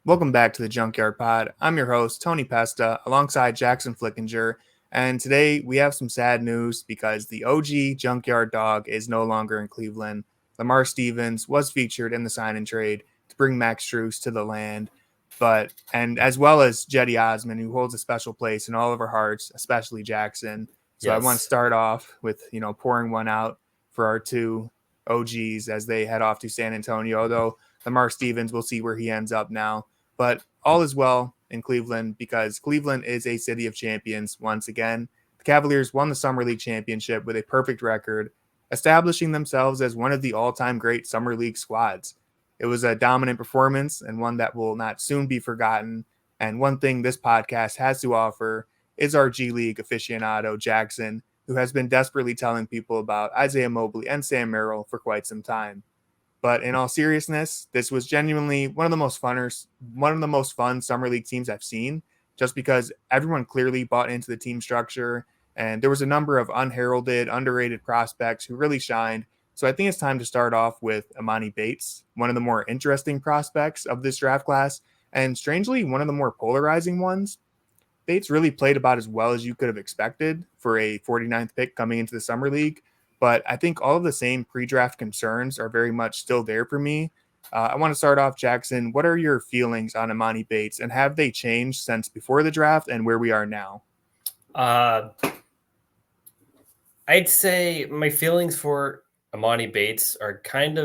Welcome back to the Junkyard Pod. I'm your host, Tony Pesta, alongside Jackson Flickinger. And today we have some sad news because the OG Junkyard dog is no longer in Cleveland. Lamar Stevens was featured in the sign and trade to bring Max Strus to the land, and as well as Jetty Osman, who holds a special place in all of our hearts, especially Jackson. So I want to Yes. start off with, pouring one out for our two OGs as they head off to San Antonio, although Lamar Stevens, we'll see where he ends up now. But all is well in Cleveland because Cleveland is a city of champions once again. The Cavaliers won the Summer League championship with a perfect record, establishing themselves as one of the all-time great Summer League squads. It was a dominant performance and one that will not soon be forgotten. And one thing this podcast has to offer is our G League aficionado, Jackson, who has been desperately telling people about Isaiah Mobley and Sam Merrill for quite some time. But in all seriousness, this was genuinely one of the most fun summer league teams I've seen, just because everyone clearly bought into the team structure, and there was a number of unheralded, underrated prospects who really shined. So I think it's time to start off with Emoni Bates, one of the more interesting prospects of this draft class, and strangely, one of the more polarizing ones. Bates really played about as well as you could have expected for a 49th pick coming into the summer league. But I think all of the same pre-draft concerns are very much still there for me. I want to start off, Jackson. What are your feelings on Emoni Bates, and have they changed since before the draft and where we are now? I'd say my feelings for Emoni Bates are I'm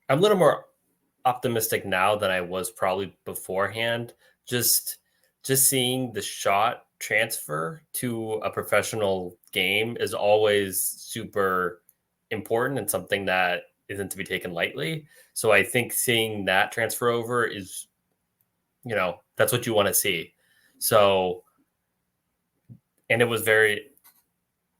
a little more optimistic now than I was probably beforehand. Just seeing the shot transfer to a professional game is always super important and something that isn't to be taken lightly. So I think seeing that transfer over is, that's what you want to see. So, and it was very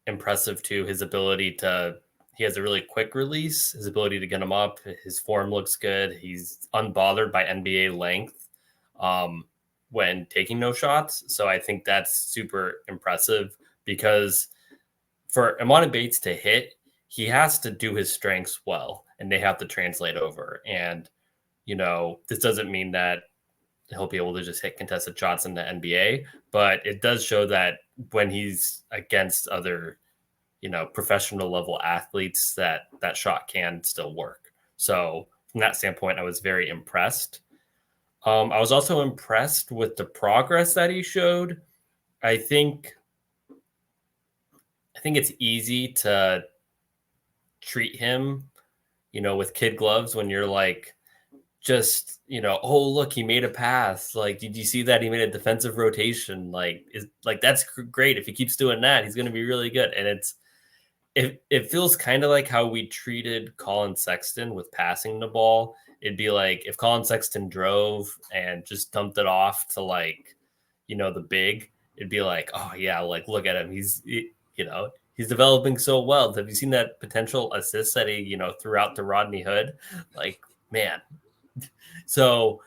impressive too. He has a really quick release, his ability to get him up. His form looks good. He's unbothered by NBA length when taking no shots. So I think that's super impressive because for Emoni Bates to hit, he has to do his strengths well and they have to translate over. And, this doesn't mean that he'll be able to just hit contested shots in the NBA, but it does show that when he's against other professional level athletes, that shot can still work. So from that standpoint, I was very impressed. I was also impressed with the progress that he showed. I think it's easy to treat him, with kid gloves when you're like, oh, look, he made a pass. Like, did you see that he made a defensive rotation? That's great. If he keeps doing that, he's going to be really good. And it feels kind of like how we treated Colin Sexton with passing the ball. It'd be like if Colin Sexton drove and just dumped it off to the big, it'd be like, oh yeah, like look at him. He's developing so well. Have you seen that potential assist that he, threw out to Rodney Hood? Like, man. So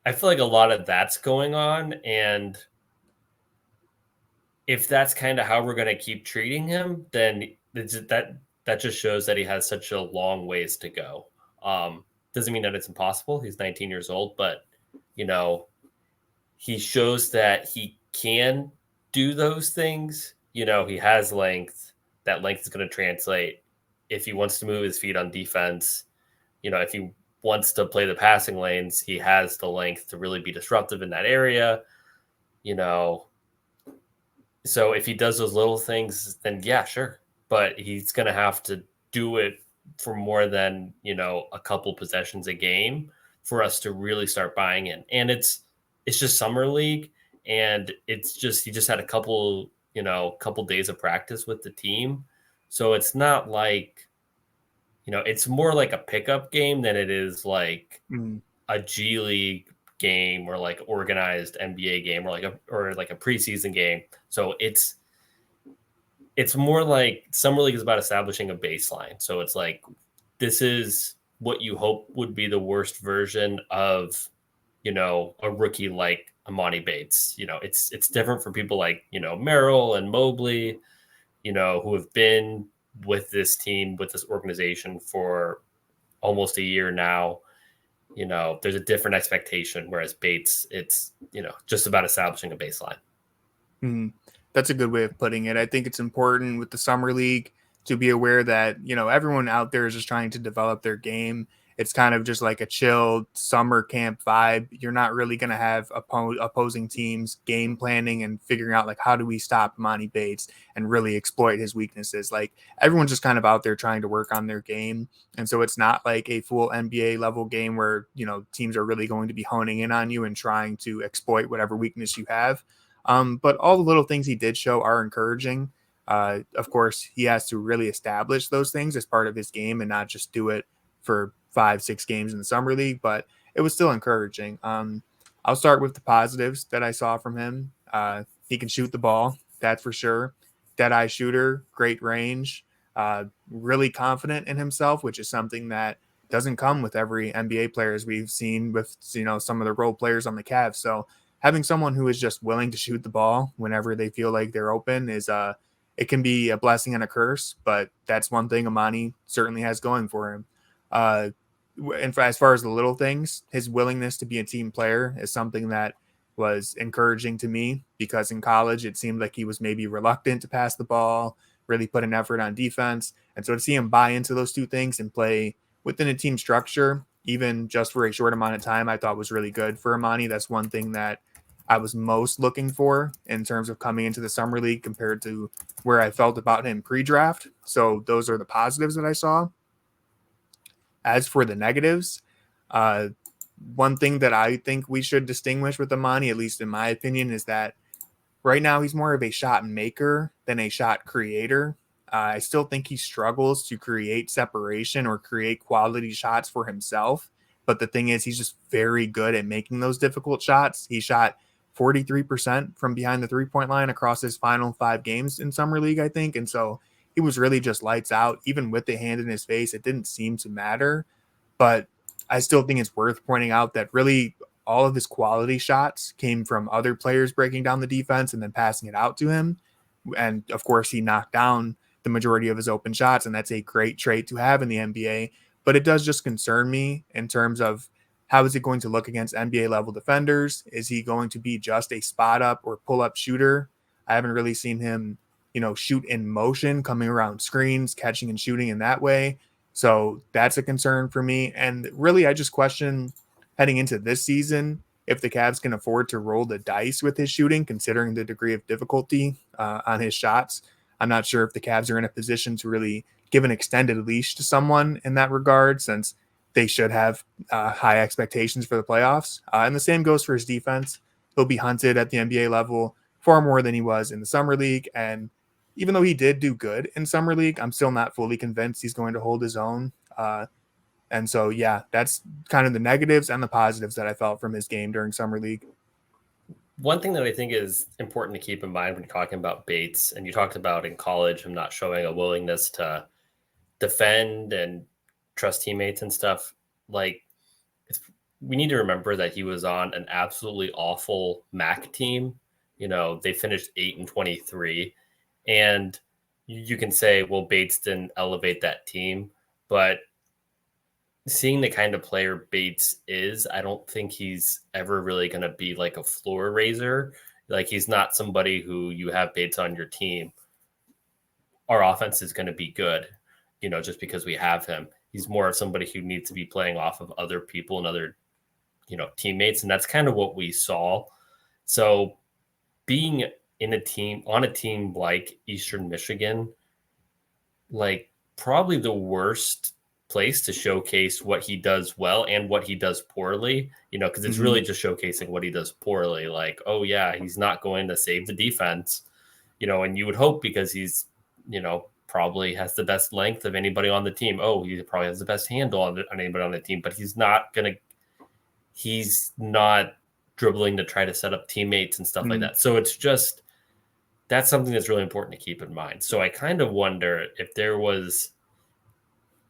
I feel like a lot of that's going on. And if that's kind of how we're going to keep treating him, then that just shows that he has such a long ways to go. Doesn't mean that it's impossible. He's 19 years old, but he shows that he can do those things. He has length. That length is going to translate if he wants to move his feet on defense. If he wants to play the passing lanes, he has the length to really be disruptive in that area. So if he does those little things, then yeah, sure. But he's going to have to do it for more than, a couple possessions a game for us to really start buying in. And it's just summer league. And he just had a couple days of practice with the team. So it's not like, it's more like a pickup game than it is like a G League game or like organized NBA game or like a preseason game. So it's more like summer league is about establishing a baseline. So it's like, this is what you hope would be the worst version of, a rookie like Emoni Bates. It's different for people like, Merrill and Mobley, who have been with this team, with this organization for almost a year now. there's a different expectation, whereas Bates, it's, just about establishing a baseline. That's a good way of putting it. I think it's important with the summer league to be aware that, everyone out there is just trying to develop their game. It's kind of just like a chill summer camp vibe. You're not really going to have opposing teams game planning and figuring out, like, how do we stop Emoni Bates and really exploit his weaknesses. Like, everyone's just kind of out there trying to work on their game. And so it's not like a full NBA level game where, teams are really going to be honing in on you and trying to exploit whatever weakness you have. But all the little things he did show are encouraging. Of course, he has to really establish those things as part of his game and not just do it for 5-6 games in the summer league, but it was still encouraging. I'll start with the positives that I saw from him. He can shoot the ball, that's for sure. Dead-eye shooter, great range, really confident in himself, which is something that doesn't come with every NBA player, as we've seen with, some of the role players on the Cavs. So having someone who is just willing to shoot the ball whenever they feel like they're open is it can be a blessing and a curse, but that's one thing Emoni certainly has going for him. And as far as the little things, his willingness to be a team player is something that was encouraging to me, because in college it seemed like he was maybe reluctant to pass the ball, really put an effort on defense. And so to see him buy into those two things and play within a team structure, even just for a short amount of time, I thought was really good for Emoni. That's one thing that I was most looking for in terms of coming into the summer league compared to where I felt about him pre-draft. So those are the positives that I saw. As for the negatives, one thing that I think we should distinguish with Emoni, at least in my opinion, is that right now he's more of a shot maker than a shot creator. I still think he struggles to create separation or create quality shots for himself. But the thing is, he's just very good at making those difficult shots. He shot 43% from behind the three-point line across his final 5 games in summer league, I think. And so he was really just lights out. Even with the hand in his face, it didn't seem to matter. But I still think it's worth pointing out that really all of his quality shots came from other players breaking down the defense and then passing it out to him. And of course, he knocked down the majority of his open shots, and that's a great trait to have in the NBA. But it does just concern me in terms of how is it going to look against NBA level defenders? Is he going to be just a spot up or pull up shooter? I haven't really seen him, shoot in motion, coming around screens, catching and shooting in that way. So that's a concern for me. And really, I just question heading into this season if the Cavs can afford to roll the dice with his shooting, considering the degree of difficulty on his shots. I'm not sure if the Cavs are in a position to really give an extended leash to someone in that regard, since they should have high expectations for the playoffs. And the same goes for his defense. He'll be hunted at the NBA level far more than he was in the summer league. And even though he did do good in summer league, I'm still not fully convinced he's going to hold his own. And so, yeah, that's kind of the negatives and the positives that I felt from his game during summer league. One thing that I think is important to keep in mind when you're talking about Bates, and you talked about in college him not showing a willingness to defend and trust teammates and stuff, like we need to remember that he was on an absolutely awful MAC team. They finished 8-23, and you can say, well, Bates didn't elevate that team, but seeing the kind of player Bates is, I don't think he's ever really going to be like a floor raiser. Like, he's not somebody who you have Bates on your team, our offense is going to be good, just because we have him. He's more of somebody who needs to be playing off of other people and other, teammates. And that's kind of what we saw. So being on a team like Eastern Michigan, like probably the worst place to showcase what he does well and what he does poorly, because it's really just showcasing what he does poorly. Like, oh yeah, he's not going to save the defense, and you would hope, because he's, probably has the best length of anybody on the team. Oh, he probably has the best handle on anybody on the team, but he's not dribbling to try to set up teammates and stuff like that. So it's just, that's something that's really important to keep in mind. So I kind of wonder if there was,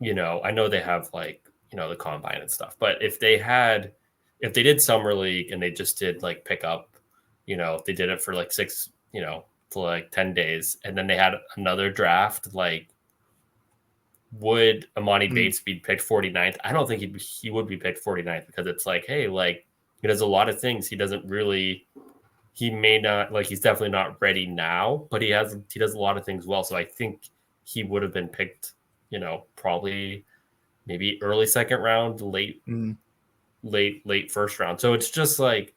I know they have like, the combine and stuff, but if they did summer league and they just did like pick up, they did it for like 6, for like 10 days, and then they had another draft, like would Emoni Mm, Bates be picked 49th? I don't think he would be picked 49th because it's like, hey, like he does a lot of things. He doesn't really, he may not, like he's definitely not ready now, but he does a lot of things well. So I think he would have been picked, probably maybe early second round, mm, late first round. So it's just like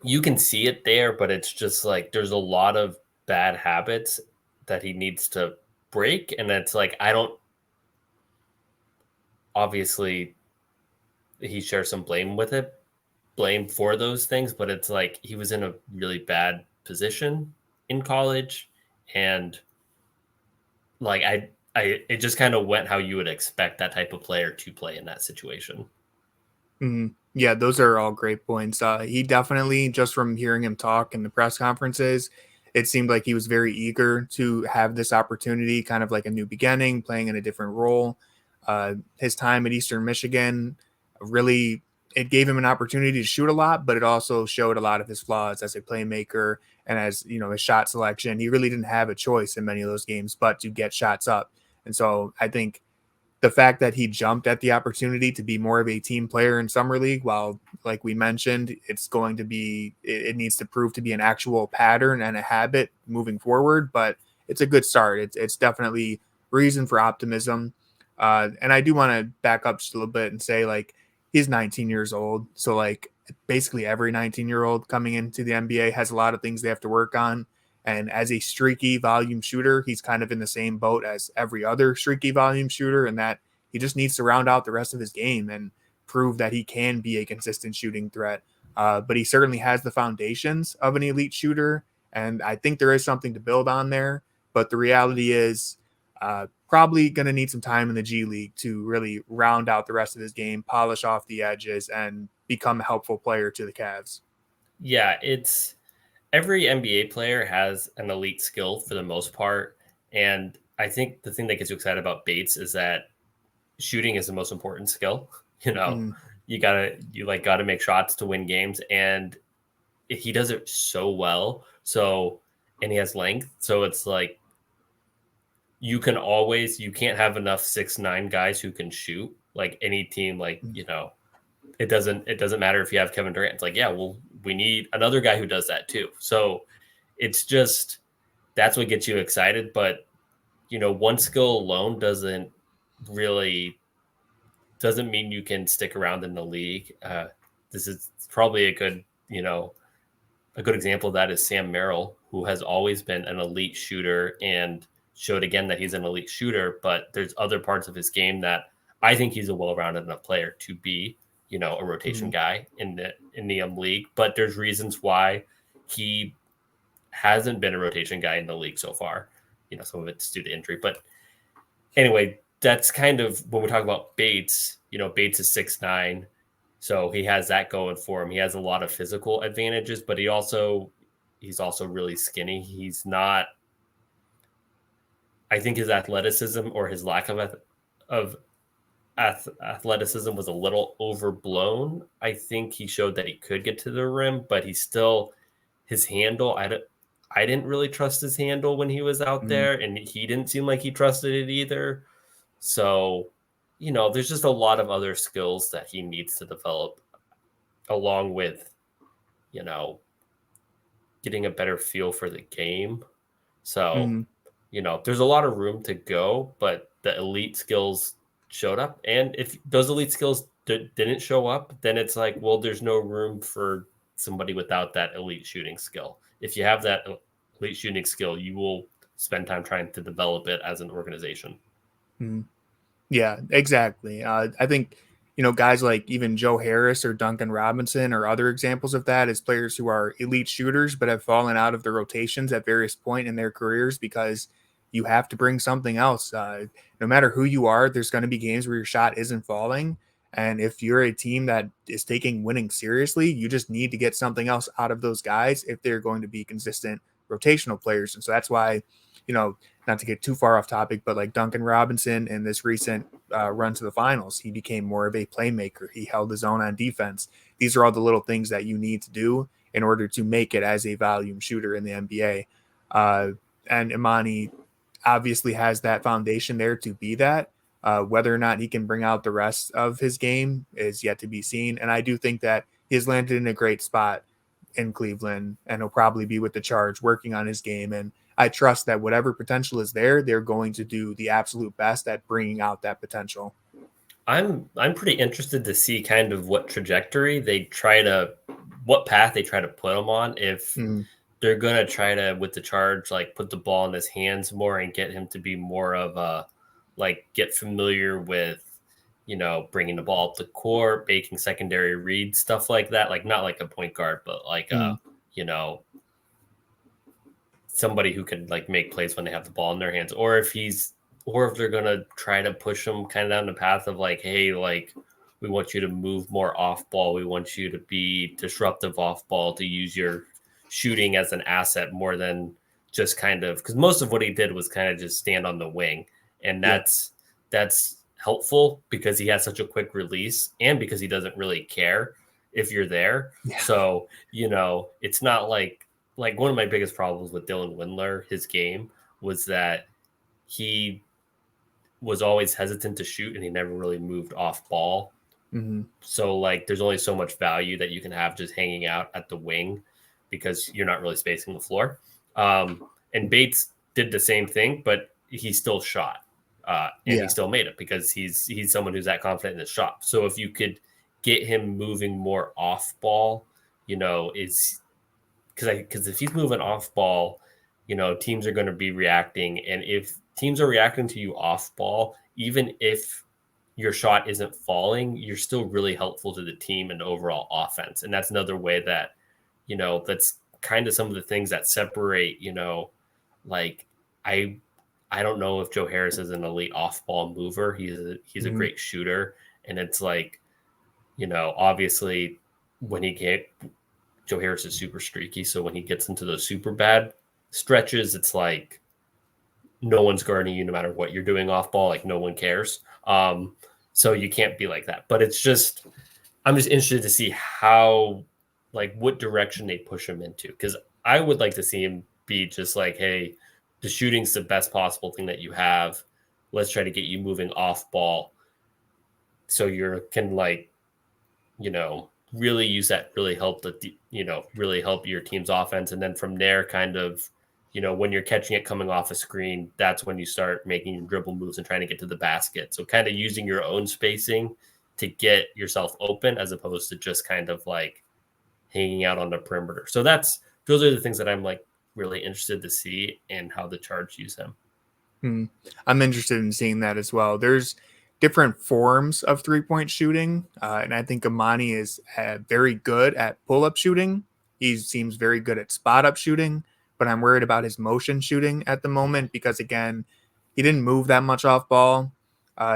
you can see it there, but it's just like there's a lot of bad habits that he needs to break. And it's like, I don't, obviously, he shares some blame for those things, but it's like he was in a really bad position in college. And like, it just kind of went how you would expect that type of player to play in that situation. Yeah, those are all great points. He definitely, just from hearing him talk in the press conferences, it seemed like he was very eager to have this opportunity, kind of like a new beginning, playing in a different role. His time at Eastern Michigan really, it gave him an opportunity to shoot a lot, but it also showed a lot of his flaws as a playmaker and as his shot selection. He really didn't have a choice in many of those games but to get shots up. And so I think the fact that he jumped at the opportunity to be more of a team player in summer league, while like we mentioned, it's going to be, it needs to prove to be an actual pattern and a habit moving forward, but it's a good start. It's definitely reason for optimism. And I do want to back up just a little bit and say, like, he's 19 years old, so like basically every 19-year-old coming into the NBA has a lot of things they have to work on. And as a streaky volume shooter, he's kind of in the same boat as every other streaky volume shooter, in that he just needs to round out the rest of his game and prove that he can be a consistent shooting threat. But he certainly has the foundations of an elite shooter, and I think there is something to build on there. But the reality is, probably going to need some time in the G League to really round out the rest of his game, polish off the edges, and become a helpful player to the Cavs. Yeah, it's every NBA player has an elite skill for the most part. And I think the thing that gets you excited about Bates is that shooting is the most important skill. You know, Mm, you gotta make shots to win games. And he does it so well. So, and he has length. So it's like you can't have enough 6'9" guys who can shoot. Like any team, like, mm, it doesn't matter if you have Kevin Durant. It's like, yeah, well, we need another guy who does that too. So it's just that's what gets you excited. But one skill alone really doesn't mean you can stick around in the league. This is probably a good example of that is Sam Merrill, who has always been an elite shooter and showed again that he's an elite shooter. But there's other parts of his game that I think he's a well-rounded enough player to be, a rotation mm, guy in the league. But there's reasons why he hasn't been a rotation guy in the league so far. Some of it's due to injury. But anyway, that's kind of when we talk about Bates. Bates is 6'9", so he has that going for him. He has a lot of physical advantages, but he's also really skinny. He's not. I think his athleticism or his lack of athleticism was a little overblown. I think he showed that he could get to the rim, but his handle. I didn't really trust his handle when he was out mm, there, and he didn't seem like he trusted it either. So, there's just a lot of other skills that he needs to develop along with, you know, getting a better feel for the game. So, mm. there's a lot of room to go, but the elite skills showed up. And if those elite skills didn't show up, then it's like, well, there's no room for somebody without that elite shooting skill. If you have that elite shooting skill, you will spend time trying to develop it as an organization. Mm. Yeah, exactly. I think, guys like even Joe Harris or Duncan Robinson are other examples of that, as players who are elite shooters but have fallen out of the rotations at various point in their careers because you have to bring something else. No matter who you are, there's going to be games where your shot isn't falling. And if you're a team that is taking winning seriously, you just need to get something else out of those guys if they're going to be consistent rotational players. And so that's why, not to get too far off topic, but like Duncan Robinson in this recent run to the finals, he became more of a playmaker. He held his own on defense. These are all the little things that you need to do in order to make it as a volume shooter in the NBA. And Emoni, obviously has that foundation there to be that. Whether or not he can bring out the rest of his game is yet to be seen. And I do think that he has landed in a great spot in Cleveland, and he'll probably be with the Charge working on his game. And I trust that whatever potential is there, they're going to do the absolute best at bringing out that potential. I'm pretty interested to see kind of what trajectory what path they try to put him on. If they're gonna try to, with the Charge, like put the ball in his hands more and get him to be more of a, like, get familiar with, bringing the ball up the court, making secondary reads, stuff like that. Like, not like a point guard, but like somebody who can like make plays when they have the ball in their hands. Or if they're gonna try to push him kind of down the path of like, hey, like, we want you to move more off ball. We want you to be disruptive off ball, to use your shooting as an asset more than just kind of, because most of what he did was kind of just stand on the wing. And that's helpful because he has such a quick release and because he doesn't really care if you're there. Yeah. So, it's not like one of my biggest problems with Dylan Windler, his game, was that he was always hesitant to shoot and he never really moved off ball. Mm-hmm. So like, there's only so much value that you can have just hanging out at the wing because you're not really spacing the floor. And Bates did the same thing, but he still shot. He still made it because he's someone who's that confident in his shot. So if you could get him moving more off ball, because if he's moving off ball, teams are going to be reacting. And if teams are reacting to you off ball, even if your shot isn't falling, you're still really helpful to the team and overall offense. And that's another way that, that's kind of some of the things that separate, like I don't know if Joe Harris is an elite off-ball mover. He's a great shooter, and it's like, obviously Joe Harris is super streaky. So when he gets into those super bad stretches, it's like no one's guarding you no matter what you're doing off ball. Like no one cares. So you can't be like that. But I'm just interested to see how, like, what direction they push him into, because I would like to see him be just like, hey, the shooting's the best possible thing that you have. Let's try to get you moving off ball so you can, like, really use that, really help really help your team's offense. And then from there, kind of, when you're catching it coming off a screen, that's when you start making your dribble moves and trying to get to the basket. So kind of using your own spacing to get yourself open as opposed to just kind of like hanging out on the perimeter. So those are the things that I'm like really interested to see and how the Charge use him. I'm interested in seeing that as well. There's different forms of three-point shooting, and I think Emoni is very good at pull-up shooting. He seems very good at spot-up shooting, but I'm worried about his motion shooting at the moment because, again, he didn't move that much off ball.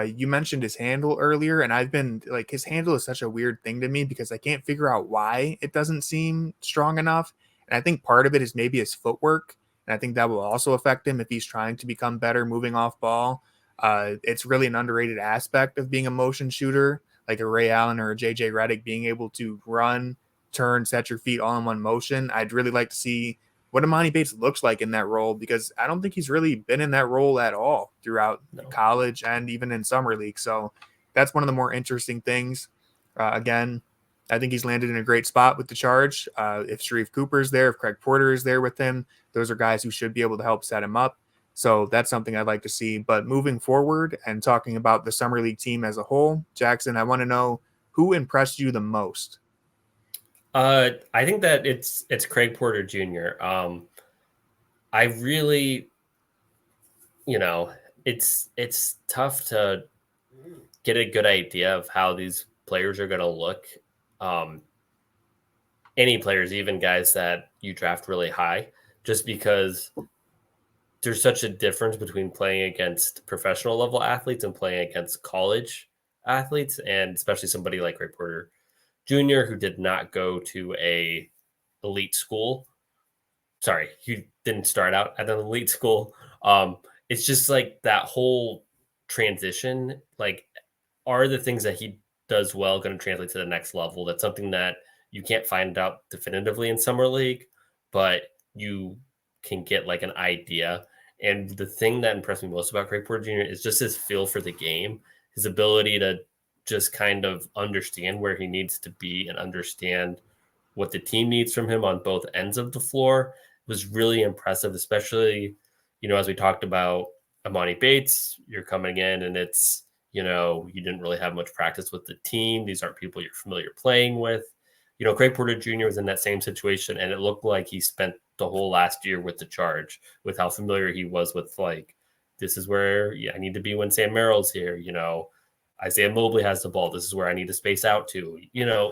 You mentioned his handle earlier, and I've been like, his handle is such a weird thing to me because I can't figure out why it doesn't seem strong enough. And I think part of it is maybe his footwork. And I think that will also affect him if he's trying to become better moving off ball. It's really an underrated aspect of being a motion shooter, like a Ray Allen or a JJ Redick, being able to run, turn, set your feet all in one motion. I'd really like to see what Emoni Bates looks like in that role, because I don't think he's really been in that role at all throughout college and even in summer league. So that's one of the more interesting things. Again, I think he's landed in a great spot with the Charge. If Sharif Cooper's there, if Craig Porter is there with him, those are guys who should be able to help set him up. So that's something I'd like to see. But moving forward and talking about the summer league team as a whole, Jackson, I want to know who impressed you the most. I think that it's Craig Porter Jr. I really, it's tough to get a good idea of how these players are going to look. Any players, even guys that you draft really high, just because there's such a difference between playing against professional level athletes and playing against college athletes, and especially somebody like Craig Porter Jr., who did not go to a elite school. Sorry, he didn't start out at an elite school. It's just like that whole transition, like, are the things that he does well going to translate to the next level? That's something that you can't find out definitively in summer league, but you can get like an idea. And the thing that impressed me most about Craig Porter Jr. is just his feel for the game, his ability to just kind of understand where he needs to be and understand what the team needs from him on both ends of the floor was really impressive, especially, as we talked about Emoni Bates, you're coming in and it's, you didn't really have much practice with the team. These aren't people you're familiar playing with. Craig Porter Jr. was in that same situation, and it looked like he spent the whole last year with the charge, with how familiar he was with, like, this is where I need to be when Sam Merrill's here. Isaiah Mobley has the ball. This is where I need to space out to,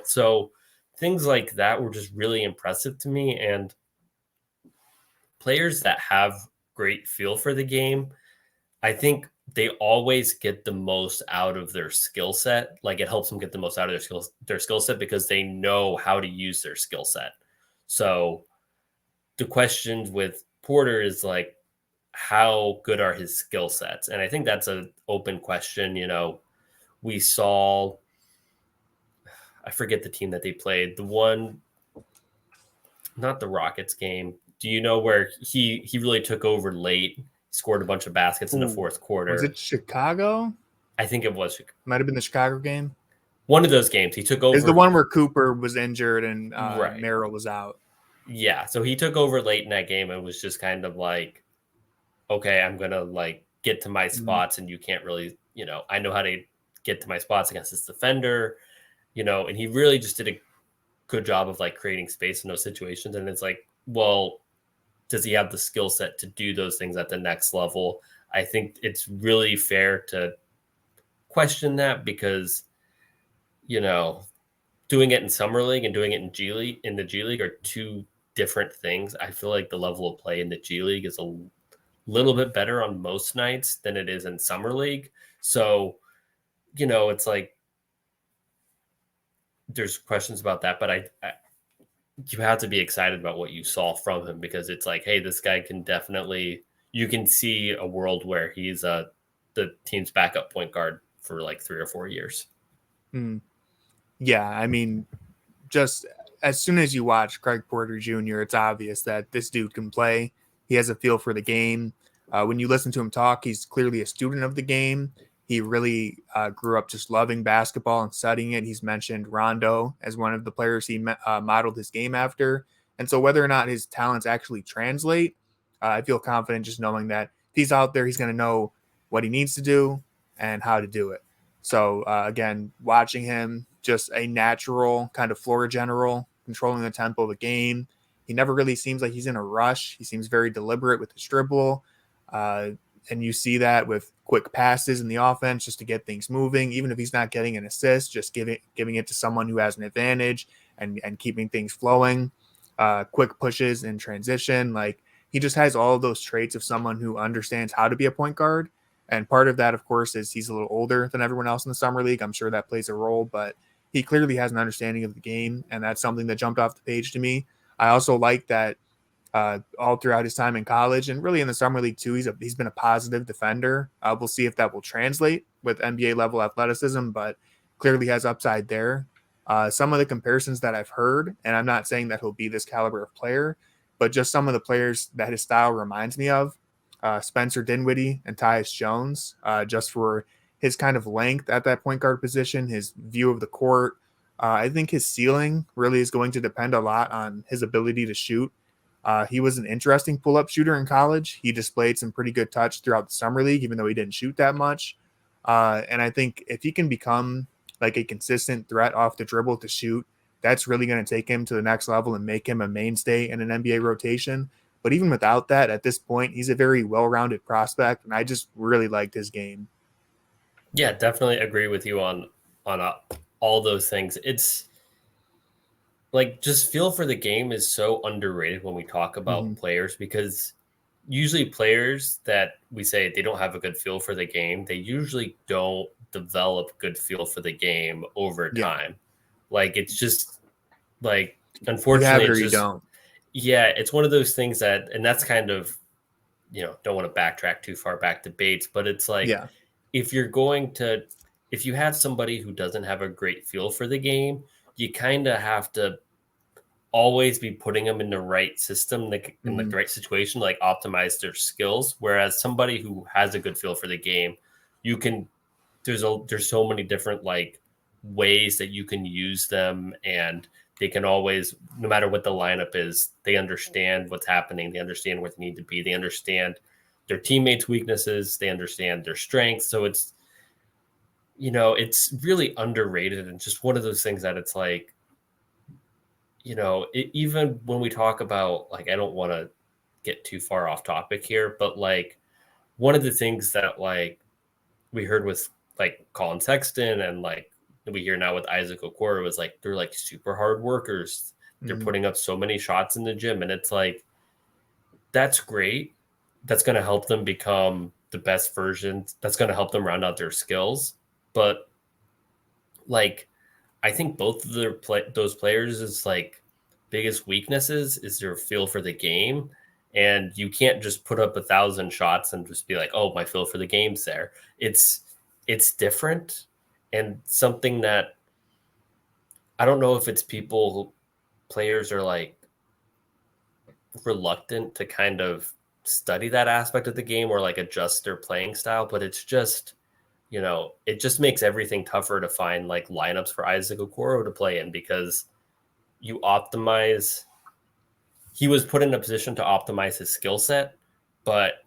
so things like that were just really impressive to me. And players that have great feel for the game, I think they always get the most out of their skill set. Like, it helps them get the most out of their skill set because they know how to use their skill set. So the question with Porter is like, how good are his skill sets? And I think that's an open question. We saw, I forget the team that they played, the one, not the Rockets game. Do you know where he really took over late, scored a bunch of baskets in the fourth quarter? Was it Chicago? I think it was. Might have been the Chicago game. One of those games. He took over. It's the one where Cooper was injured and right. Merrill was out. Yeah, so he took over late in that game and was just kind of like, okay, I'm going to like get to my spots and you can't really, I know how to get to my spots against this defender, and he really just did a good job of like creating space in those situations. And it's like, well, does he have the skill set to do those things at the next level? I think it's really fair to question that because, doing it in Summer League and doing it in the G League are two different things. I feel like the level of play in the G League is a little bit better on most nights than it is in Summer League. So, it's like there's questions about that, but you have to be excited about what you saw from him because it's like, hey, this guy can definitely, you can see a world where he's the team's backup point guard for like 3 or 4 years. Yeah, I mean, just as soon as you watch Craig Porter Jr., it's obvious that this dude can play. He has a feel for the game. When you listen to him talk, he's clearly a student of the game. He really grew up just loving basketball and studying it. He's mentioned Rondo as one of the players he modeled his game after. And so whether or not his talents actually translate, I feel confident just knowing that if he's out there, he's going to know what he needs to do and how to do it. So, again, watching him, just a natural kind of floor general, controlling the tempo of the game. He never really seems like he's in a rush. He seems very deliberate with his dribble. And you see that with quick passes in the offense just to get things moving. Even if he's not getting an assist, just giving it to someone who has an advantage and keeping things flowing. Quick pushes in transition. Like, he just has all of those traits of someone who understands how to be a point guard. And part of that, of course, is he's a little older than everyone else in the Summer League. I'm sure that plays a role, but he clearly has an understanding of the game, and that's something that jumped off the page to me. I also like that all throughout his time in college and really in the Summer League too, he's been a positive defender. We'll see if that will translate with NBA level athleticism, but clearly has upside there. Some of the comparisons that I've heard, and I'm not saying that he'll be this caliber of player, but just some of the players that his style reminds me of, Spencer Dinwiddie and Tyus Jones, just for his kind of length at that point guard position, his view of the court. I think his ceiling really is going to depend a lot on his ability to shoot. He was an interesting pull-up shooter in college. He displayed some pretty good touch throughout the Summer League, even though he didn't shoot that much. And I think if he can become like a consistent threat off the dribble to shoot, that's really going to take him to the next level and make him a mainstay in an NBA rotation. But even without that, at this point, he's a very well-rounded prospect, and I just really liked his game. Yeah, definitely agree with you on all those things. It's like, just feel for the game is so underrated when we talk about players, because usually players that we say they don't have a good feel for the game, they usually don't develop good feel for the game over time. Like, it's just like, unfortunately, you have it or it's you don't. Yeah, it's one of those things that, and that's kind of, don't want to backtrack too far back to Bates, but it's like, if you have somebody who doesn't have a great feel for the game, you kind of have to always be putting them in the right system, like in like the right situation, like optimize their skills. Whereas somebody who has a good feel for the game, you can there's so many different like ways that you can use them, and they can always, no matter what the lineup is, they understand what's happening, they understand where they need to be, they understand their teammates' weaknesses, they understand their strengths. So it's, you know, it's really underrated, and just one of those things that it's like, you know, even when we talk about, like, I don't want to get too far off topic here, but like one of the things that like we heard with like Colin Sexton, and like we hear now with Isaac Okoro, was like they're like super hard workers. They're putting up so many shots in the gym, and it's like that's great. That's going to help them become the best version. That's going to help them round out their skills. But like, I think both of those players is like biggest weaknesses is their feel for the game. And you can't just put up 1,000 shots and just be like, oh, my feel for the game's there. It's different, and something that I don't know if it's players are like reluctant to kind of study that aspect of the game or like adjust their playing style, but it's just, you know, it just makes everything tougher to find like lineups for Isaac Okoro to play in, because you optimize. He was put in a position to optimize his skill set, but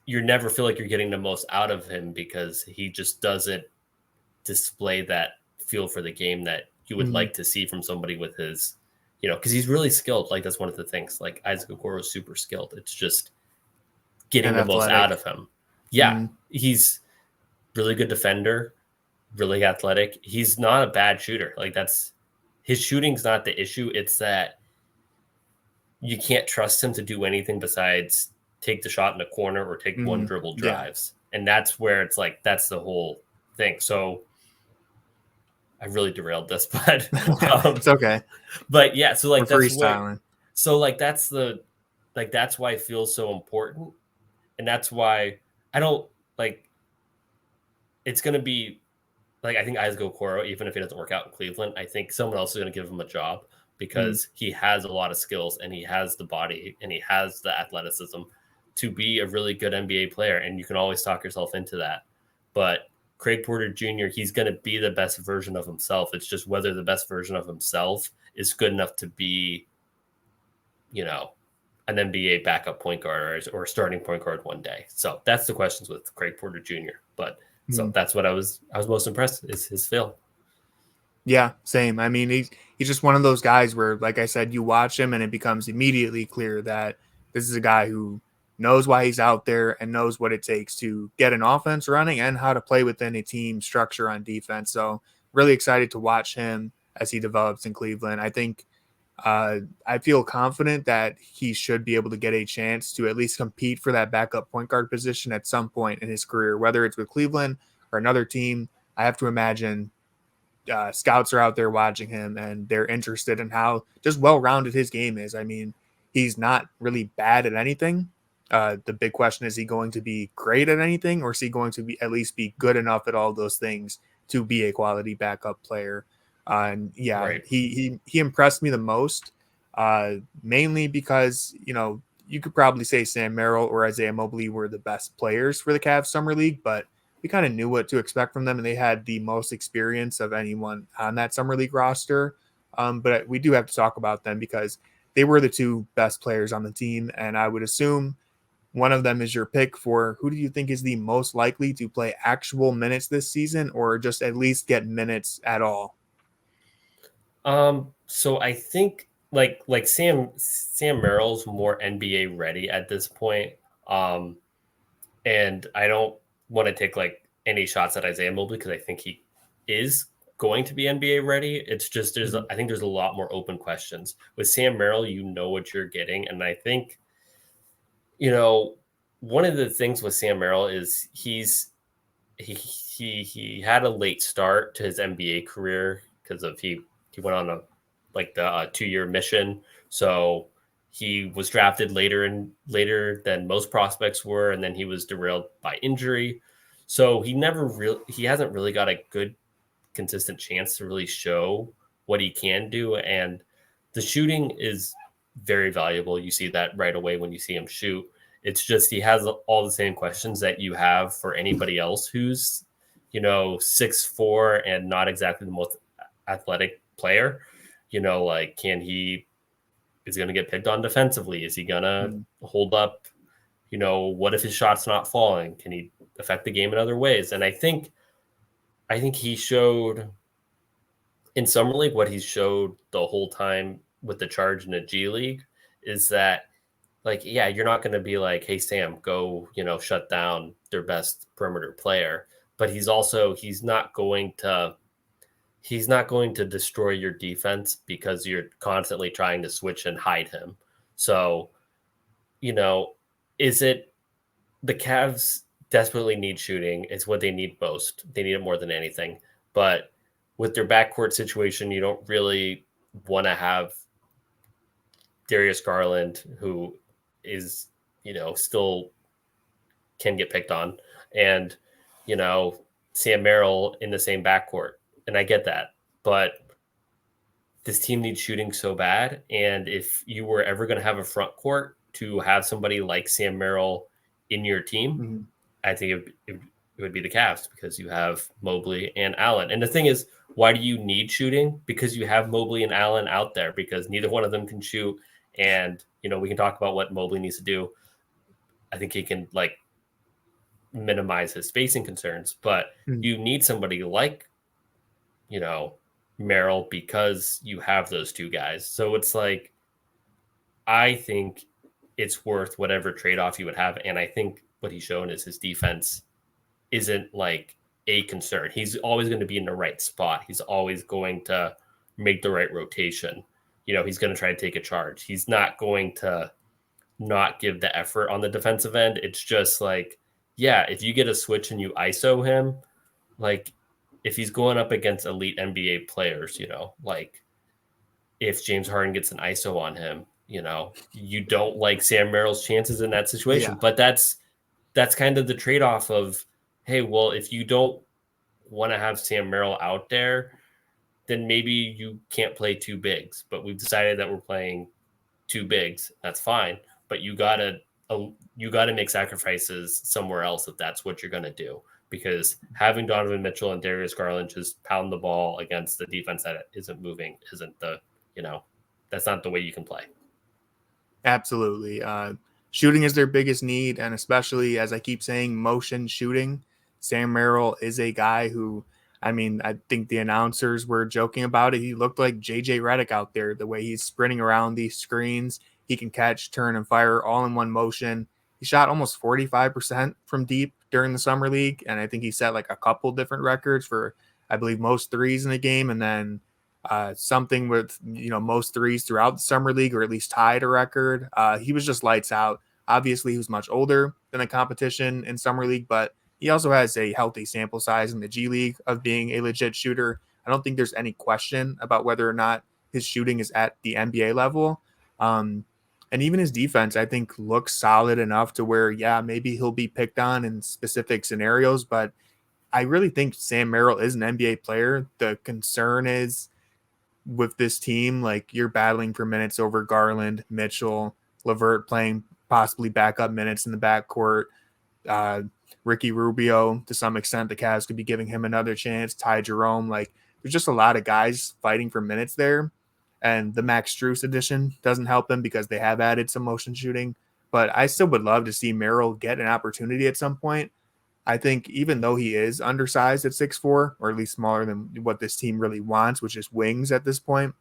you never feel like you're getting the most out of him because he just doesn't display that feel for the game that you would like to see from somebody with his, you know, because he's really skilled. Like that's one of the things. Like Isaac Okoro is super skilled. It's just getting And the most athletic. out of him. Yeah, he's really good defender, really athletic. He's not a bad shooter. Like that's his shooting's not the issue. It's that you can't trust him to do anything besides take the shot in the corner or take one dribble drives. Yeah. And that's where it's like, that's the whole thing. So I really derailed this, but it's okay. But yeah, so like we're that's freestyling. So like that's that's why it feels so important. And that's why I don't like it's gonna be like, I think Isaac Okoro, even if he doesn't work out in Cleveland, I think someone else is gonna give him a job because he has a lot of skills and he has the body and he has the athleticism to be a really good NBA player. And you can always talk yourself into that. But Craig Porter Jr., he's going to be the best version of himself. It's just whether the best version of himself is good enough to be, you know, an NBA backup point guard or starting point guard one day. So that's the questions with Craig Porter Jr. But so that's what I was most impressed is his feel. Yeah, same. I mean, he's just one of those guys where, like I said, you watch him and it becomes immediately clear that this is a guy who knows why he's out there and knows what it takes to get an offense running and how to play within a team structure on defense. So really excited to watch him as he develops in Cleveland. I think I feel confident that he should be able to get a chance to at least compete for that backup point guard position at some point in his career, whether it's with Cleveland or another team. I have to imagine scouts are out there watching him and they're interested in how just well-rounded his game is. I mean, he's not really bad at anything. The big question is he going to be great at anything, or is he going to be at least be good enough at all those things to be a quality backup player? And yeah, right. he impressed me the most, mainly because, you know, you could probably say Sam Merrill or Isaiah Mobley were the best players for the Cavs Summer League, but we kind of knew what to expect from them, and they had the most experience of anyone on that Summer League roster. But we do have to talk about them because they were the two best players on the team, and I would assume one of them is your pick for who do you think is the most likely to play actual minutes this season, or just at least get minutes at all? So I think like Sam Merrill's more NBA ready at this point. And I don't want to take like any shots at Isaiah Mobley because I think he is going to be NBA ready. It's just I think there's a lot more open questions. With Sam Merrill, you know what you're getting. And I think, you know, one of the things with Sam Merrill is he had a late start to his NBA career because of he went on a like the 2-year mission. So he was drafted later than most prospects were, and then he was derailed by injury. So he hasn't really got a good consistent chance to really show what he can do. And the shooting is very valuable. You see that right away when you see him shoot. It's just he has all the same questions that you have for anybody else who's, 6'4" and not exactly the most athletic player. Like, is he going to get picked on defensively? Is he going to hold up? What if his shot's not falling? Can he affect the game in other ways? And I think he showed in Summer League what he showed the whole time with the Charge in the G League is that, like, yeah, you're not going to be like, hey, Sam, go, shut down their best perimeter player. But he's not going to destroy your defense because you're constantly trying to switch and hide him. So, is it the Cavs desperately need shooting? It's what they need most. They need it more than anything. But with their backcourt situation, you don't really want to have Darius Garland, who is, still can get picked on, and, Sam Merrill in the same backcourt. And I get that. But this team needs shooting so bad. And if you were ever going to have a front court to have somebody like Sam Merrill in your team, I think it would be the Cavs because you have Mobley and Allen. And the thing is, why do you need shooting? Because you have Mobley and Allen out there because neither one of them can shoot. And, we can talk about what Mobley needs to do. I think he can, like, minimize his spacing concerns, but you need somebody like, Merrill because you have those two guys. So it's like, I think it's worth whatever trade-off you would have. And I think what he's shown is his defense isn't like a concern. He's always going to be in the right spot. He's always going to make the right rotation. He's going to try to take a charge. He's not going to not give the effort on the defensive end. It's just like, yeah, if you get a switch and you ISO him, like if he's going up against elite NBA players, like if James Harden gets an ISO on him, you don't like Sam Merrill's chances in that situation. Yeah. But that's kind of the trade-off of, hey, well, if you don't want to have Sam Merrill out there, then maybe you can't play two bigs. But we've decided that we're playing two bigs. That's fine. But you gotta make sacrifices somewhere else if that's what you're gonna do. Because having Donovan Mitchell and Darius Garland just pound the ball against the defense that isn't moving isn't that's not the way you can play. Absolutely. Shooting is their biggest need, and especially, as I keep saying, motion shooting. Sam Merrill is a guy who, I think the announcers were joking about it. He looked like JJ Redick out there, the way he's sprinting around these screens. He can catch, turn, and fire all in one motion. He shot almost 45% from deep during the Summer League, and I think he set like a couple different records for, I believe, most threes in the game, and then something with, most threes throughout the Summer League, or at least tied a record. He was just lights out. Obviously, he was much older than the competition in Summer League, but he also has a healthy sample size in the G League of being a legit shooter. I don't think there's any question about whether or not his shooting is at the NBA level. And even his defense, I think, looks solid enough to where, yeah, maybe he'll be picked on in specific scenarios, but I really think Sam Merrill is an NBA player. The concern is with this team, like, you're battling for minutes over Garland, Mitchell, LeVert playing possibly backup minutes in the backcourt. Ricky Rubio, to some extent, the Cavs could be giving him another chance. Ty Jerome, like, there's just a lot of guys fighting for minutes there. And the Max Strus addition doesn't help him because they have added some motion shooting. But I still would love to see Merrill get an opportunity at some point. I think even though he is undersized at 6'4", or at least smaller than what this team really wants, which is wings at this point,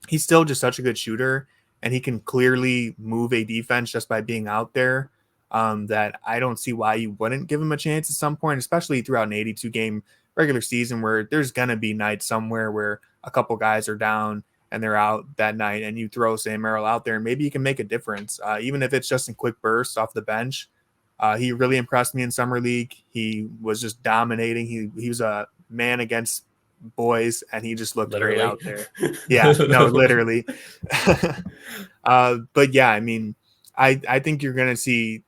he's still just such a good shooter, and he can clearly move a defense just by being out there, that I don't see why you wouldn't give him a chance at some point, especially throughout an 82-game regular season where there's going to be nights somewhere where a couple guys are down and they're out that night, and you throw Sam Merrill out there, and maybe you can make a difference, even if it's just in quick bursts off the bench. He really impressed me in Summer League. He was just dominating. He was a man against boys, and he just looked great out there. Yeah, no, literally. But yeah, I think you're going to see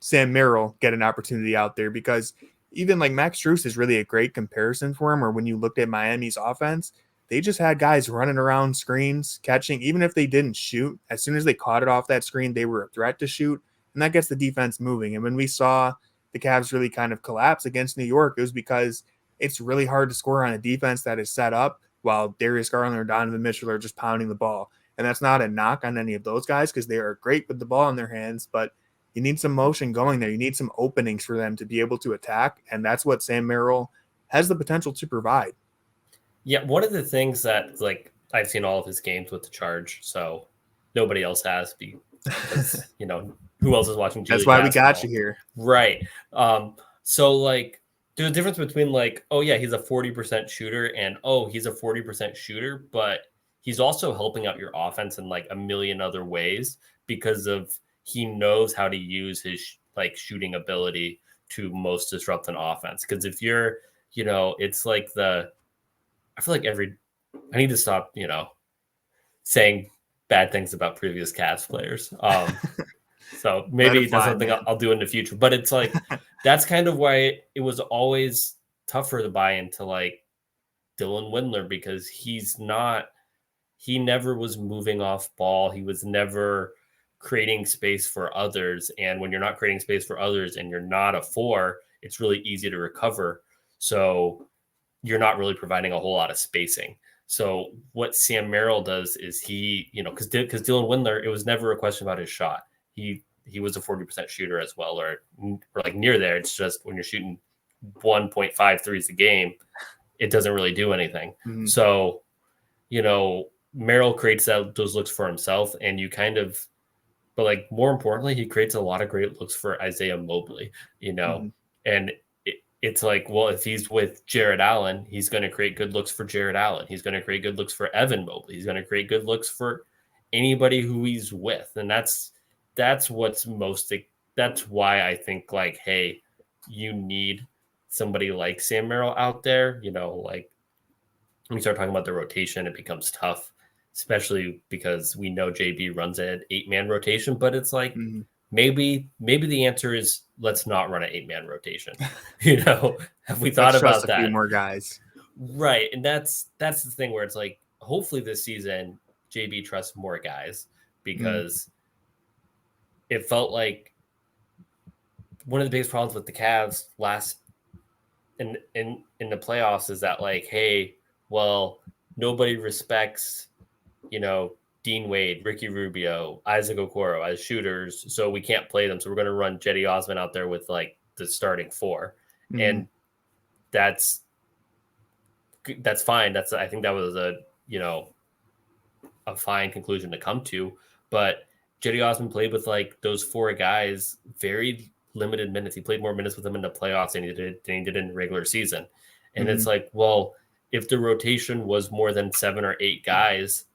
Sam Merrill get an opportunity out there, because even like Max Strus is really a great comparison for him. Or when you looked at Miami's offense, they just had guys running around screens, catching, even if they didn't shoot. As soon as they caught it off that screen, they were a threat to shoot, and that gets the defense moving. And when we saw the Cavs really kind of collapse against New York, it was because it's really hard to score on a defense that is set up while Darius Garland or Donovan Mitchell are just pounding the ball. And that's not a knock on any of those guys because they are great with the ball in their hands, but you need some motion going there. You need some openings for them to be able to attack, and that's what Sam Merrill has the potential to provide. Yeah, one of the things that, like, I've seen all of his games with the Charge, so nobody else has because, who else is watching G League That's why basketball? we got you here. Right. So, like, there's a difference between, like, oh, yeah, he's a 40% shooter and, oh, he's a 40% shooter, but he's also helping out your offense in, like, a million other ways because of he knows how to use his, like, shooting ability to most disrupt an offense. Because if you're, it's like I feel like I need to stop, saying bad things about previous Cavs players. So maybe that's something I'll do in the future. But it's like, that's kind of why it was always tougher to buy into, like, Dylan Windler, because he never was moving off ball. He was never creating space for others. And when you're not creating space for others and you're not a 4, it's really easy to recover. So you're not really providing a whole lot of spacing. So what Sam Merrill does is he, because Dylan Windler, it was never a question about his shot. He was a 40% shooter as well, or like near there. It's just when you're shooting 1.5 threes a game, it doesn't really do anything. Mm-hmm. So, Merrill creates those looks for himself, and you kind of, but, like, more importantly, he creates a lot of great looks for Isaiah Mobley, mm-hmm. And it's like, well, if he's with Jared Allen, he's going to create good looks for Jared Allen. He's going to create good looks for Evan Mobley. He's going to create good looks for anybody who he's with. And that's why I think, like, hey, you need somebody like Sam Merrill out there. Like, when we start talking about the rotation, it becomes tough, especially because we know JB runs an 8-man rotation, but it's like, mm-hmm. maybe the answer is let's not run an 8-man rotation. Have we thought about that? A few more guys. Right. And that's the thing where it's like, hopefully this season JB trusts more guys, because it felt like one of the biggest problems with the Cavs in the playoffs is that, like, hey, well, nobody respects, Dean Wade, Ricky Rubio, Isaac Okoro as shooters, so we can't play them. So we're going to run Cedi Osman out there with, like, the starting 4. Mm-hmm. And that's fine. I think that was a fine conclusion to come to. But Cedi Osman played with, like, those 4 guys very limited minutes. He played more minutes with them in the playoffs than he did in the regular season. And mm-hmm. It's like, well, if the rotation was more than 7 or 8 guys,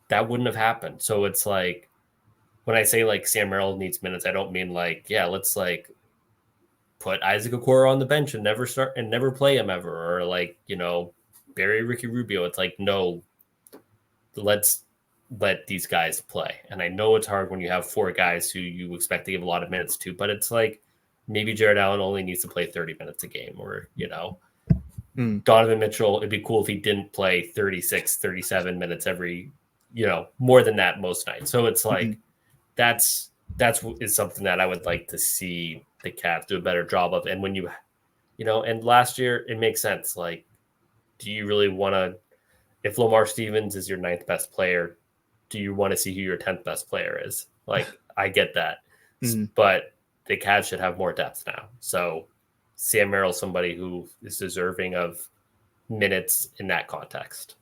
that wouldn't have happened. So it's like, when I say, like, Sam Merrill needs minutes, I don't mean, like, yeah, let's, like, put Isaac Okoro on the bench and never play him ever, or, like, bury Ricky Rubio. It's like, no, let's let these guys play. And I know it's hard when you have 4 guys who you expect to give a lot of minutes to, but it's like, maybe Jared Allen only needs to play 30 minutes a game, or, Donovan Mitchell, it'd be cool if he didn't play 36, 37 minutes every, more than that most nights. So it's like, mm-hmm. that's is something that I would like to see the Cavs do a better job of. And when and last year, it makes sense. Like, do you really want to, if Lamar Stevens is your 9th best player, do you want to see who your 10th best player is? Like, I get that. Mm-hmm. But the Cavs should have more depth now. So Sam Merrill, somebody who is deserving of minutes in that context.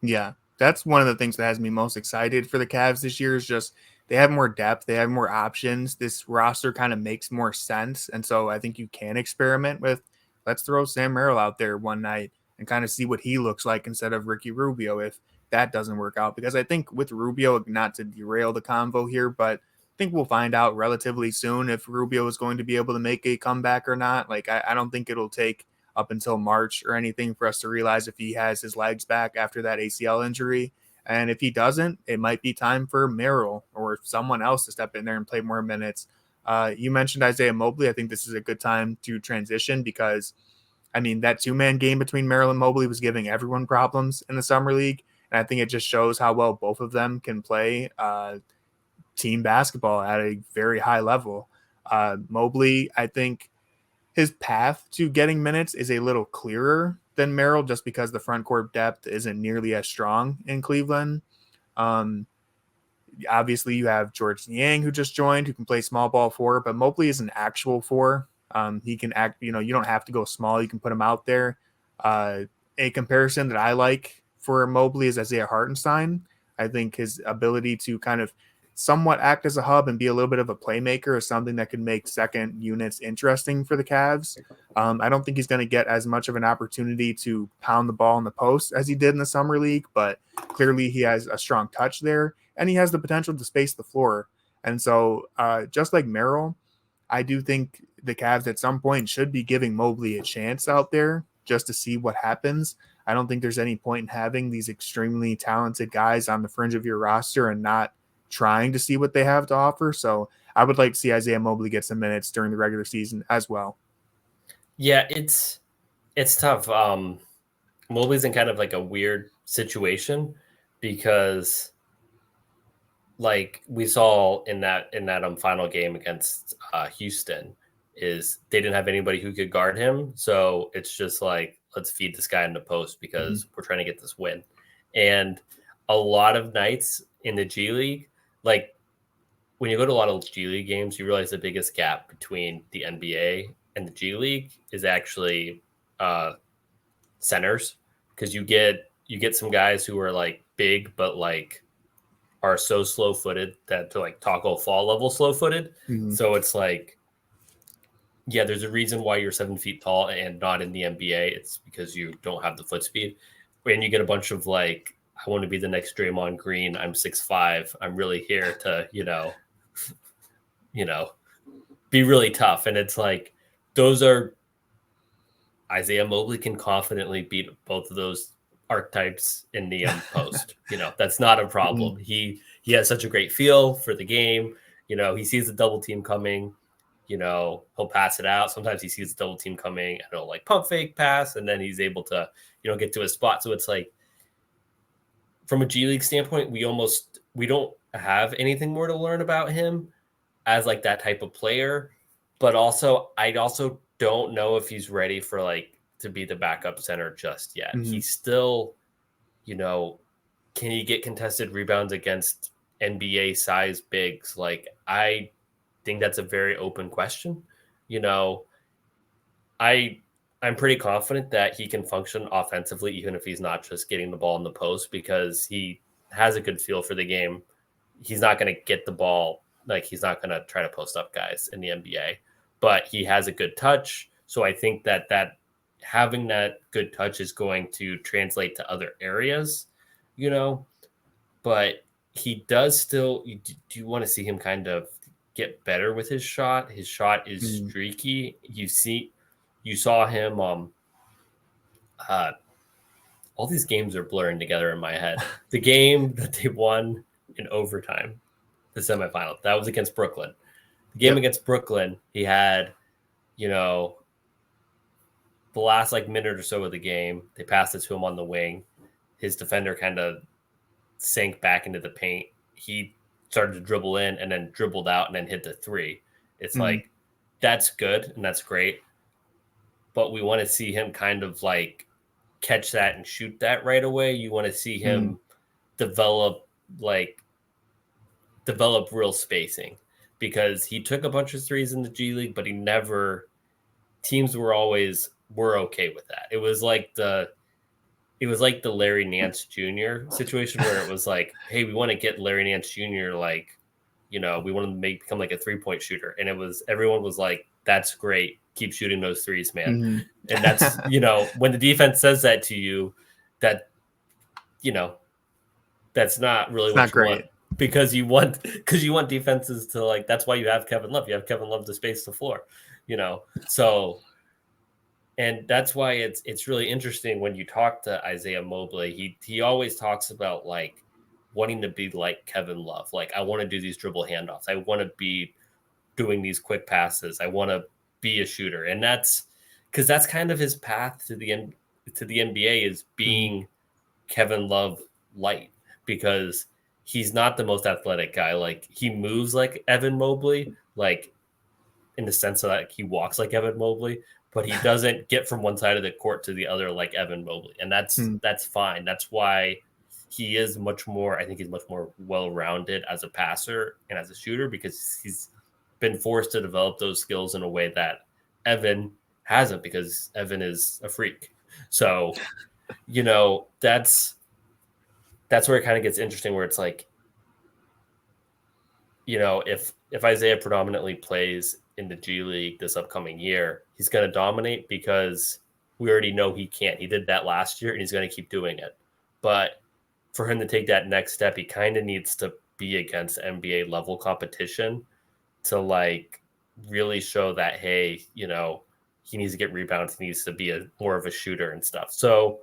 Yeah, that's one of the things that has me most excited for the Cavs this year, is just they have more depth. They have more options. This roster kind of makes more sense. And so I think you can experiment with, let's throw Sam Merrill out there one night and kind of see what he looks like instead of Ricky Rubio if that doesn't work out. Because I think with Rubio, not to derail the convo here, but I think we'll find out relatively soon if Rubio is going to be able to make a comeback or not. Like, I don't think it'll take up until March or anything for us to realize if he has his legs back after that ACL injury. And if he doesn't, it might be time for Merill or someone else to step in there and play more minutes. You mentioned Isaiah Mobley. I think this is a good time to transition because I mean, that 2-man game between Merrill and Mobley was giving everyone problems in the summer league. And I think it just shows how well both of them can play team basketball at a very high level. Mobley, I think his path to getting minutes is a little clearer than Merrill just because the front court depth isn't nearly as strong in Cleveland. Obviously, you have George Niang, who just joined, who can play small ball 4, but Mobley is an actual 4. He can act, you don't have to go small. You can put him out there. A comparison that I like for Mobley is Isaiah Hartenstein. I think his ability to kind of somewhat act as a hub and be a little bit of a playmaker is something that could make second units interesting for the Cavs. I don't think he's going to get as much of an opportunity to pound the ball in the post as he did in the summer league, but clearly he has a strong touch there, and he has the potential to space the floor. And so just like Merrill, I do think the Cavs at some point should be giving Mobley a chance out there just to see what happens. I don't think there's any point in having these extremely talented guys on the fringe of your roster and not trying to see what they have to offer. So I would like to see Isaiah Mobley get some minutes during the regular season as well. Yeah, it's tough. Mobley's in kind of like a weird situation because like we saw in that final game against Houston is they didn't have anybody who could guard him. So it's just like, let's feed this guy in the post because we're trying to get this win. And a lot of nights in the G League, like when you go to a lot of G League games, you realize the biggest gap between the NBA and the G League is actually centers, because you get some guys who are like big but like are so slow footed that they're like Taco Fall level slow footed. So it's like, yeah, there's a reason why you're 7 feet tall and not in the NBA. It's because you don't have the foot speed. And you get a bunch of like, I want to be the next Draymond Green. I'm 6'5". I'm really here to, be really tough. And it's like, those are Isaiah Mobley can confidently beat both of those archetypes in the post. That's not a problem. He has such a great feel for the game. He sees the double team coming. He'll pass it out. Sometimes he sees the double team coming and he'll like pump fake pass, and then he's able to, get to his spot. So it's like, from a G League standpoint, we don't have anything more to learn about him as like that type of player. But also, I also don't know if he's ready for like to be the backup center just yet. He's still, can he get contested rebounds against NBA size bigs? Like, I think that's a very open question. I'm pretty confident that he can function offensively, even if he's not just getting the ball in the post, because he has a good feel for the game. He's not going to get the ball. Like, he's not going to try to post up guys in the NBA, but he has a good touch. So I think that having that good touch is going to translate to other areas, but he does still, do you want to see him kind of get better with his shot? His shot is streaky. You saw him, all these games are blurring together in my head. The game that they won in overtime, the semifinal, that was against Brooklyn. The game against Brooklyn, he had, the last like minute or so of the game, they passed it to him on the wing. His defender kind of sank back into the paint. He started to dribble in and then dribbled out and then hit the three. It's like, that's good and that's great. But we want to see him kind of like catch that and shoot that right away. You want to see him develop real spacing, because he took a bunch of threes in the G League, but teams were okay with that. It was like the Larry Nance Jr. situation where it was like, hey, we want to get Larry Nance Jr. like, we want him to become like a 3-point shooter. And everyone was like, that's great. Keep shooting those threes, man. And that's, when the defense says that to you, that, that's not really what you want, because you want defenses to like, that's why you have Kevin Love. You have Kevin Love to space the floor, so. And that's why it's really interesting when you talk to Isaiah Mobley. He always talks about like wanting to be like Kevin Love. Like, I want to do these dribble handoffs. I want to be doing these quick passes. I want to be a shooter. And that's, because that's kind of his path to the NBA is being Kevin Love light, because he's not the most athletic guy. Like, he moves like Evan Mobley, like in the sense that he walks like Evan Mobley, but he doesn't get from one side of the court to the other like Evan Mobley. And that's fine. That's why he is much more, I think he's much more well-rounded as a passer and as a shooter, because he's been forced to develop those skills in a way that Evan hasn't, because Evan is a freak. So, that's where it kind of gets interesting, where it's like, if Isaiah predominantly plays in the G League this upcoming year, he's going to dominate, because we already know he can't. He did that last year, and he's going to keep doing it. But for him to take that next step, he kind of needs to be against NBA level competition to like really show that, hey, he needs to get rebounds. He needs to be more of a shooter and stuff. So,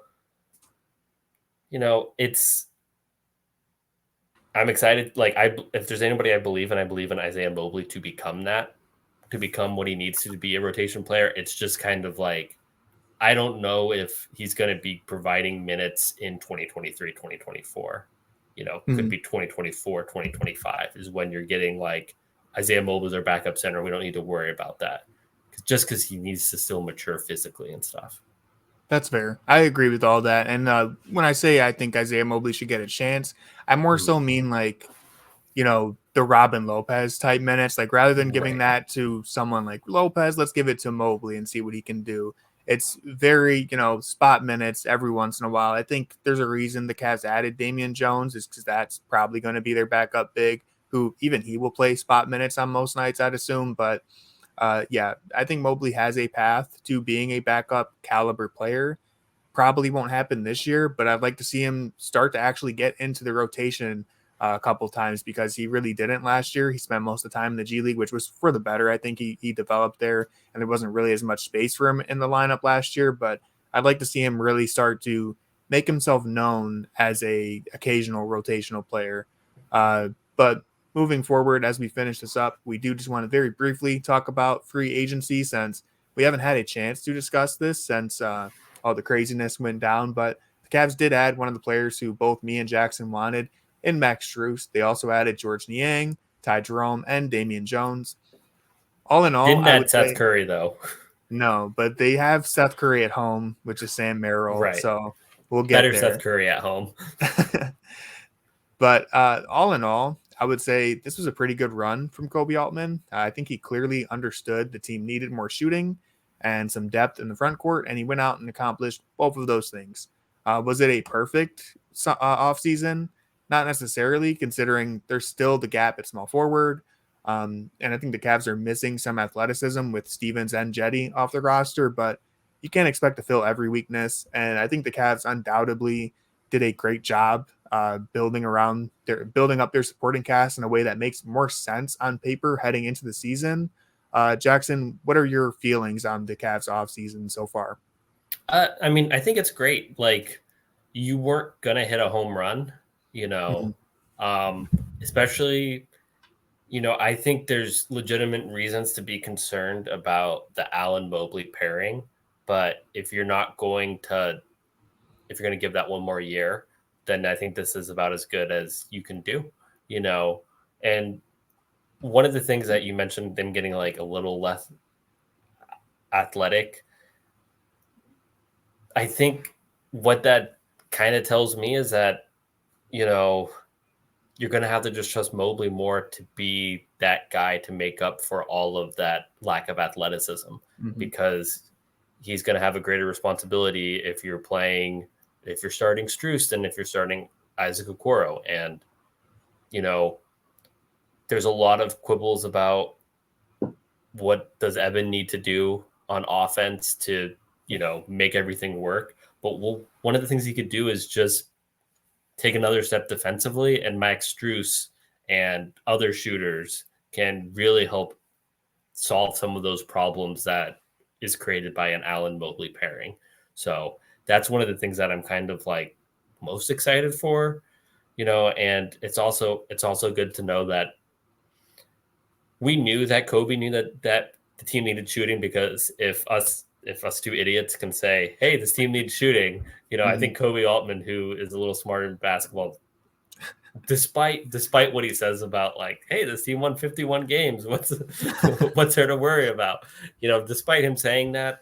I'm excited. Like, if there's anybody I believe in Isaiah Mobley to become what he needs to be a rotation player. It's just kind of like, I don't know if he's going to be providing minutes in 2023, 2024. Could be 2024, 2025 is when you're getting like Isaiah Mobley's our backup center. We don't need to worry about that, just because he needs to still mature physically and stuff. That's fair. I agree with all that. And when I say I think Isaiah Mobley should get a chance, I more so mean like, the Robin Lopez type minutes. Like, rather than giving that to someone like Lopez, let's give it to Mobley and see what he can do. It's very, spot minutes every once in a while. I think there's a reason the Cavs added Damian Jones, is because that's probably going to be their backup big, who even he will play spot minutes on most nights, I'd assume. But I think Mobley has a path to being a backup caliber player. Probably won't happen this year, but I'd like to see him start to actually get into the rotation a couple times, because he really didn't last year. He spent most of the time in the G League, which was for the better. I think he developed there, and there wasn't really as much space for him in the lineup last year. But I'd like to see him really start to make himself known as a occasional rotational player. But moving forward, as we finish this up, we do just want to very briefly talk about free agency, since we haven't had a chance to discuss this since all the craziness went down. But the Cavs did add one of the players who both me and Jackson wanted in Max Strus. They also added George Niang, Ty Jerome, and Damian Jones. All in all, didn't add Seth Curry though. No, but they have Seth Curry at home, which is Sam Merrill. Right. So we'll get better there. Seth Curry at home. But all in all, I would say this was a pretty good run from Kobe Altman. I think he clearly understood the team needed more shooting and some depth in the front court, and he went out and accomplished both of those things. Was it a perfect offseason? Not necessarily, considering there's still the gap at small forward. And I think the Cavs are missing some athleticism with Stevens and Jetty off the roster, but you can't expect to fill every weakness. And I think the Cavs undoubtedly did a great job building up their supporting cast in a way that makes more sense on paper heading into the season. Jackson, what are your feelings on the Cavs offseason so far? I mean, I think it's great. Like, you weren't going to hit a home run, especially, I think there's legitimate reasons to be concerned about the Allen Mobley pairing. But if you're going to give that one more year, then I think this is about as good as you can do, and one of the things that you mentioned, them getting like a little less athletic, I think what that kind of tells me is that, you're going to have to just trust Mobley more to be that guy to make up for all of that lack of athleticism, because he's going to have a greater responsibility if you're starting Strus than if you're starting Isaac Okoro. And, there's a lot of quibbles about what does Evan need to do on offense to, make everything work. But one of the things he could do is just take another step defensively, and Max Strus and other shooters can really help solve some of those problems that is created by an Allen Mobley pairing. So that's one of the things that I'm kind of like most excited for, and it's also good to know that we knew that Kobe knew that the team needed shooting, because if us if us two idiots can say, hey, this team needs shooting, I think Kobe Altman, who is a little smarter in basketball, despite what he says about like, hey, this team won 51 games. What's there to worry about? Despite him saying that,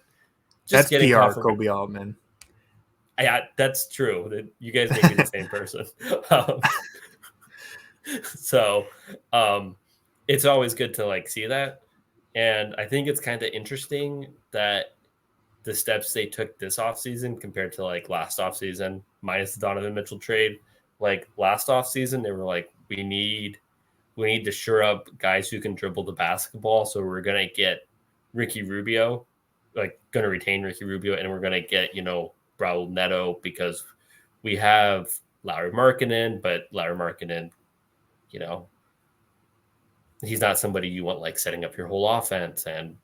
just that's getting PR Kobe Altman. Yeah, that's true. You guys may be the same person. So it's always good to like see that. And I think it's kind of interesting that the steps they took this offseason compared to like last offseason, minus the Donovan Mitchell trade. Like last offseason, they were like, we need to shore up guys who can dribble the basketball. So we're gonna get Ricky Rubio, like gonna retain Ricky Rubio, and we're gonna get, Raul Neto, because we have Lauri Markkanen, but Lauri Markkanen, he's not somebody you want like setting up your whole offense. And,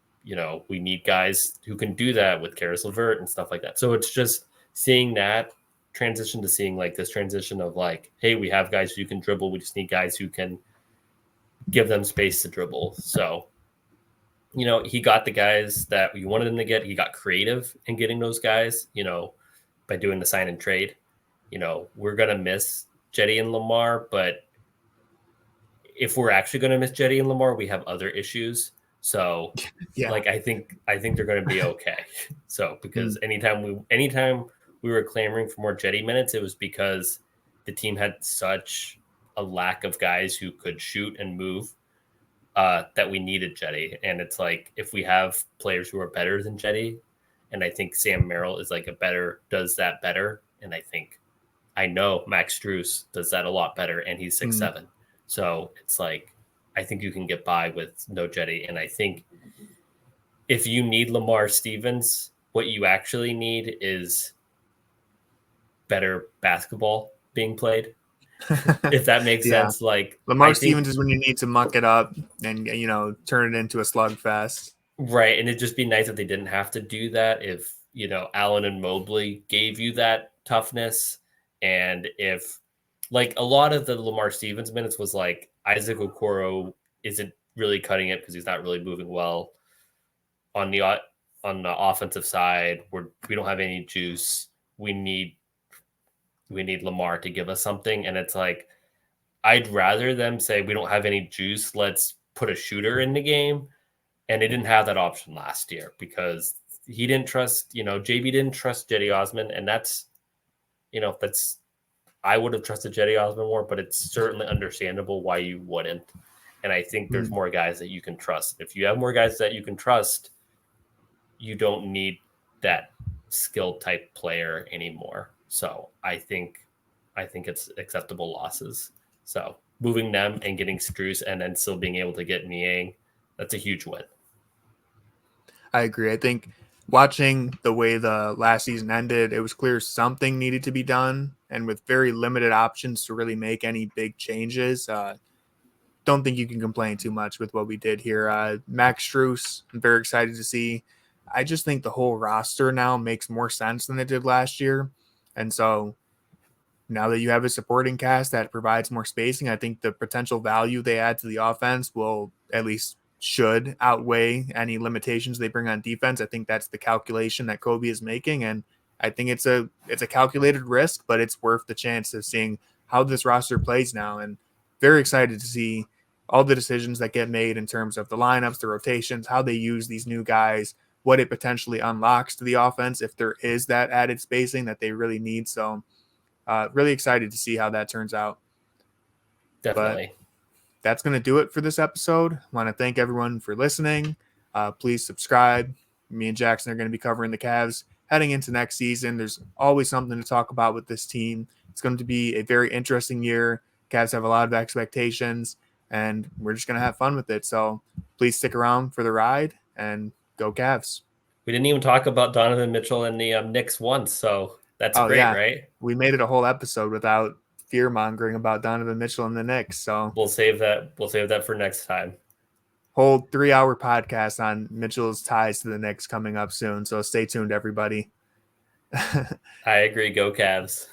we need guys who can do that with Karis LeVert and stuff like that. So it's just seeing that transition to seeing like this transition of like, hey, we have guys who can dribble. We just need guys who can give them space to dribble. So, he got the guys that we wanted him to get. He got creative in getting those guys, by doing the sign and trade. We're going to miss Jetty and Lamar, but if we're actually going to miss Jetty and Lamar, we have other issues. So yeah, like, I think they're going to be okay. So, because anytime we were clamoring for more Jetty minutes, it was because the team had such a lack of guys who could shoot and move that we needed Jetty. And it's like, if we have players who are better than Jetty, and I think Sam Merrill is like does that better. And I know Max Strus does that a lot better, and he's 6'7". So it's like, I think you can get by with no Jetty. And I think if you need Lamar Stevens, what you actually need is better basketball being played. If that makes sense. Like Lamar Stevens is when you need to muck it up and, turn it into a slugfest. Right. And it'd just be nice if they didn't have to do that. If, Allen and Mobley gave you that toughness. And if like a lot of the Lamar Stevens minutes was like Isaac Okoro isn't really cutting it because he's not really moving well on the offensive side. We don't have any juice. We need Lamar to give us something. And it's like, I'd rather them say, we don't have any juice, let's put a shooter in the game. And they didn't have that option last year because he didn't trust, JB didn't trust Jetty Osman. And that's, I would have trusted Jetty Osman more, but it's certainly understandable why you wouldn't. And I think there's more guys that you can trust. If you have more guys that you can trust, you don't need that skill type player anymore. So I think it's acceptable losses. So moving them and getting Strus and then still being able to get Niang, that's a huge win. I agree. I think watching the way the last season ended, it was clear something needed to be done. And with very limited options to really make any big changes, don't think you can complain too much with what we did here. Max Strus, I'm very excited to see. I just think the whole roster now makes more sense than it did last year. And so now that you have a supporting cast that provides more spacing, I think the potential value they add to the offense will at least should outweigh any limitations they bring on defense. I think that's the calculation that Kobe is making. And I think it's a calculated risk, but it's worth the chance of seeing how this roster plays now. And very excited to see all the decisions that get made in terms of the lineups, the rotations, how they use these new guys, what it potentially unlocks to the offense if there is that added spacing that they really need. So really excited to see how that turns out. Definitely. But that's going to do it for this episode. I want to thank everyone for listening. Please subscribe. Me and Jackson are going to be covering the Cavs heading into next season. There's always something to talk about with this team. It's going to be a very interesting year. Cavs have a lot of expectations, and we're just going to have fun with it. So please stick around for the ride and go Cavs. We didn't even talk about Donovan Mitchell and the Knicks once, so that's great, right? We made it a whole episode without fear-mongering about Donovan Mitchell and the Knicks. So we'll save that for next time. Whole 3-hour podcast on Mitchell's ties to the Knicks coming up soon. So stay tuned, everybody. I agree. Go Cavs.